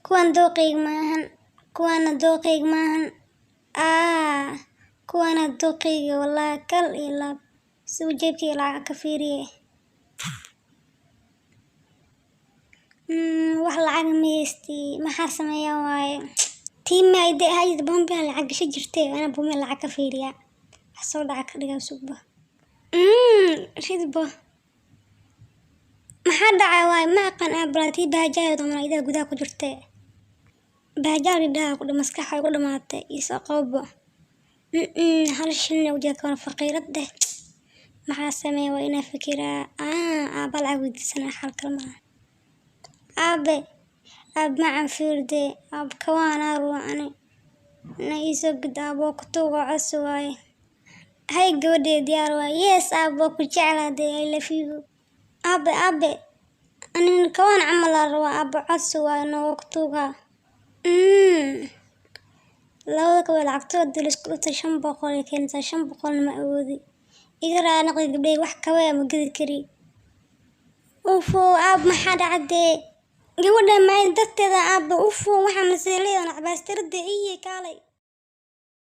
kuwan dooqeyga maahan kuwana dooqeyga maahan kuwana dooqeyga wallahi kal iyo laab suu jeebkayga lacag ka fiiriye wax lacag ma haysti maxaa sameeyaa waaye tiima ide hay'ad bombe lacag gashay jirtay ana bombe lacag ka fiiriya wax soo dhaca ka dhigaa suuba ridbo maxaa dhacay waaye ma aqaan aabalatii baajaayad oo ida gudaha ku jirtay baajaar idhaa ku maskaxay ku dhamaatay isoo qowbo hal shilin wajah ka faqiirad deh maxaa sameeyaa waa inaa fikiraa aaba lacag weydiisana xal kalma aabe macaan fiirde aab kawaana ruucani na isoo gadaabo ku tuugo cos waaye hay gabadhe diyaar waaye yes aabo ku jeclaade I love you aabe anin kawaan camal rabaa aabo cos waaye noo ku tuuga labada kaba lacagtooda dilisku dhutay 500 keentaa 500 ma awoodi iga raanaqay gabdhay wax kawaa ma gadi kari aab maxaa dhacday gabadha ma dadteeda aab waxa maseelay aan cabaastirada iyo kaalay